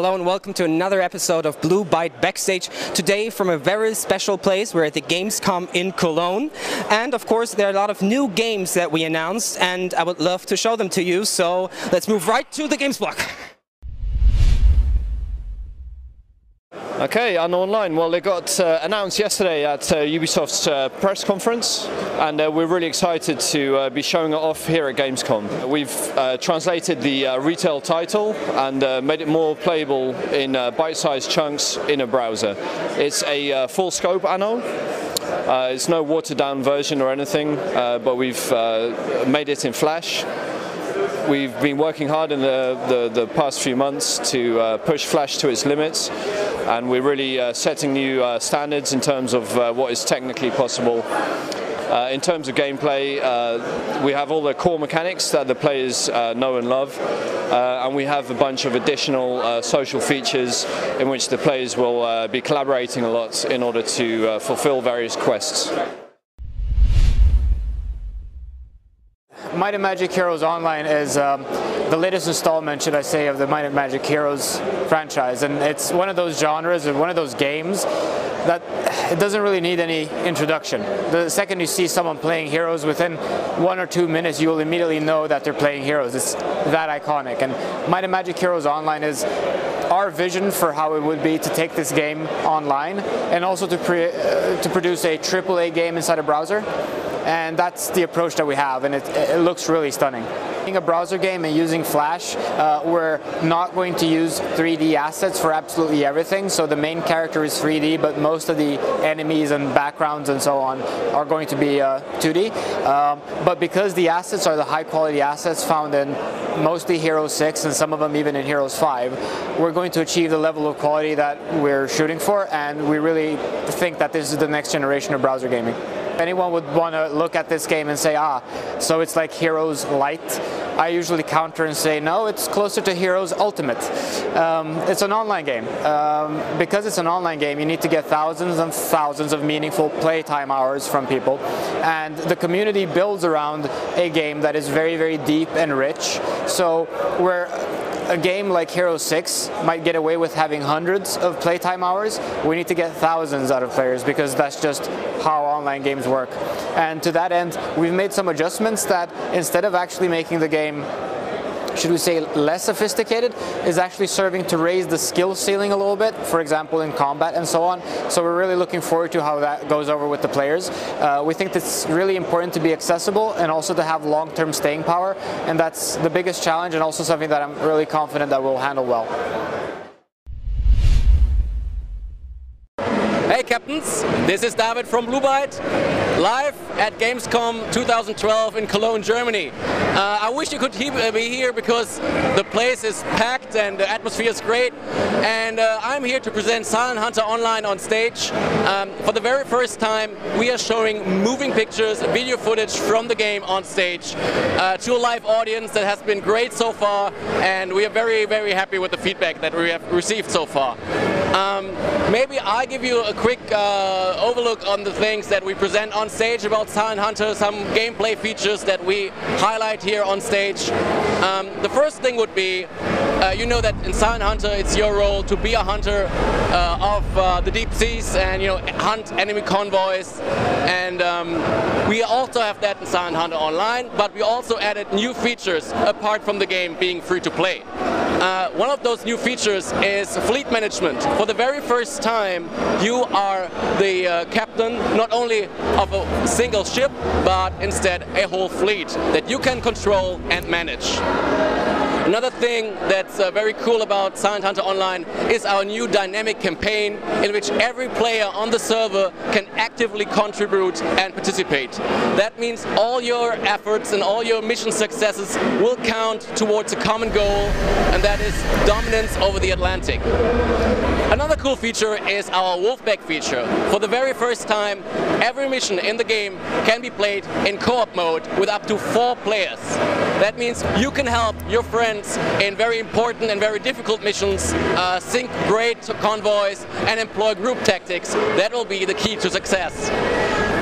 Hello and welcome to another episode of Blue Byte Backstage. Today from a very special place. We're at the Gamescom in Cologne. And of course there are a lot of new games that we announced and I would love to show them to you. So let's move right to the games block. Okay, and online, well, they got announced yesterday at Ubisoft's press conference, and we're really excited to be showing it off here at Gamescom. We've translated the retail title and made it more playable in bite-sized chunks in a browser. It's a full-scope anno. It's no watered-down version or anything, but we've made it in Flash. We've been working hard in the past few months to push Flash to its limits, and we're really setting new standards in terms of what is technically possible. In terms of gameplay, we have all the core mechanics that the players know and love, and we have a bunch of additional social features in which the players will be collaborating a lot in order to fulfill various quests. Might and Magic Heroes Online is the latest installment, should I say, of the Might and Magic Heroes franchise, and it's one of those genres and one of those games that it doesn't really need any introduction. The second you see someone playing Heroes, within 1 or 2 minutes you will immediately know that they're playing Heroes. It's that iconic, and Might and Magic Heroes Online is our vision for how it would be to take this game online and also to produce a AAA game inside a browser. And that's the approach that we have, and it looks really stunning. Being a browser game and using Flash, we're not going to use 3D assets for absolutely everything. So the main character is 3D, but most of the enemies and backgrounds and so on are going to be 2D. But because the assets are the high quality assets found in mostly Heroes 6 and some of them even in Heroes 5, we're going to achieve the level of quality that we're shooting for, and we really think that this is the next generation of browser gaming. Anyone would want to look at this game and say, so it's like Heroes Light. I usually counter and say, no, it's closer to Heroes Ultimate. It's an online game. Because it's an online game, you need to get thousands and thousands of meaningful playtime hours from people. And the community builds around a game that is very, very deep and rich. So where a game like Heroes 6 might get away with having hundreds of playtime hours, we need to get thousands out of players, because that's just how online games work. And to that end, we've made some adjustments that, instead of actually making the game, should we say, less sophisticated, is actually serving to raise the skill ceiling a little bit, for example in combat and so on. So we're really looking forward to how that goes over with the players. We think it's really important to be accessible and also to have long-term staying power, and that's the biggest challenge, and also something that I'm really confident that we'll handle well. Hey Captains, this is David from Blue Byte, live at Gamescom 2012 in Cologne, Germany. I wish you could be here because the place is packed and the atmosphere is great, and I'm here to present Silent Hunter Online on stage. For the very first time we are showing moving pictures, video footage from the game on stage to a live audience that has been great so far, and we are very, very happy with the feedback that we have received so far. Maybe I give you a quick overlook on the things that we present on stage about Silent Hunter, some gameplay features that we highlight here on stage. The first thing would be, you know that in Silent Hunter it's your role to be a hunter of the deep seas and hunt enemy convoys, and we also have that in Silent Hunter Online, but we also added new features apart from the game being free to play. One of those new features is fleet management. For the very first time you are the captain not only of a single ship, but instead a whole fleet that you can control and manage. Another thing that's very cool about Silent Hunter Online is our new dynamic campaign, in which every player on the server can actively contribute and participate. That means all your efforts and all your mission successes will count towards a common goal, and that is dominance over the Atlantic. Another cool feature is our Wolfpack feature. For the very first time, every mission in the game can be played in co-op mode with up to 4 players. That means you can help your friends in very important and very difficult missions, sink great convoys and employ group tactics. That will be the key to success.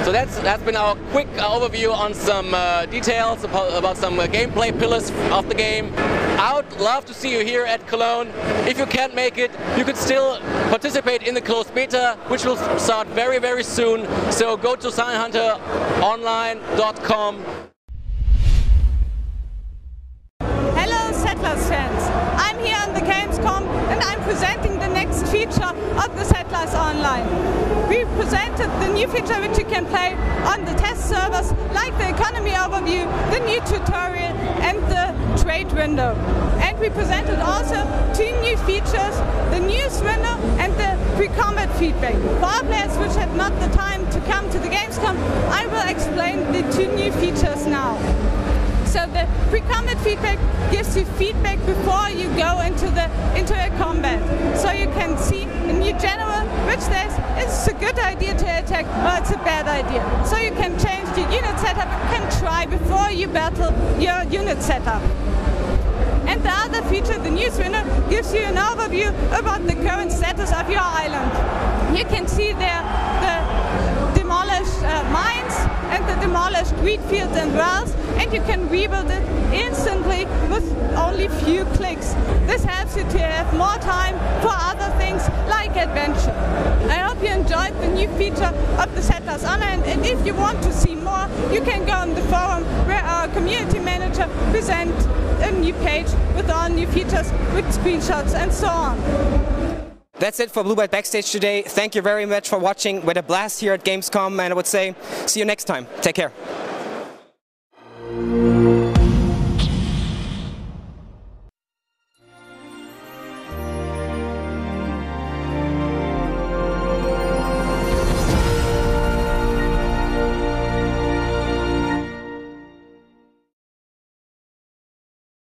So that's been our quick overview on some details about some gameplay pillars of the game. I would love to see you here at Cologne. If you can't make it, you could still participate in the closed beta, which will start very, very soon. So go to signhunteronline.com. Hello Settlers fans, I'm here on the Gamescom and I'm presenting the next feature of the Settlers Online. We presented the new feature which you can play on the test servers, like the economy overview, the new tutorial and the trade window. And we presented also 2 new features, the news window and the pre-combat feedback. For our players which had not the time to come to the Gamescom, I will explain the 2 new features now. So the pre-combat feedback gives you feedback before you go into a combat. So you can see in your general which says it's a good idea to attack or it's a bad idea. So you can change your unit setup, you can try before you battle your unit setup. And the other feature, the news window, gives you an overview about the current status of your island. You can see there the demolished mines and the demolished wheat fields and wells, and you can rebuild it instantly with only few clicks. This helps you to have more time for other things like adventure. I hope you enjoyed the new feature of the Settlers Online, and if you want to see more, you can go on the forum where our community manager presents a new page with all new features, with screenshots and so on. That's it for Blue Byte Backstage today. Thank you very much for watching. We had a blast here at Gamescom, and I would say see you next time. Take care.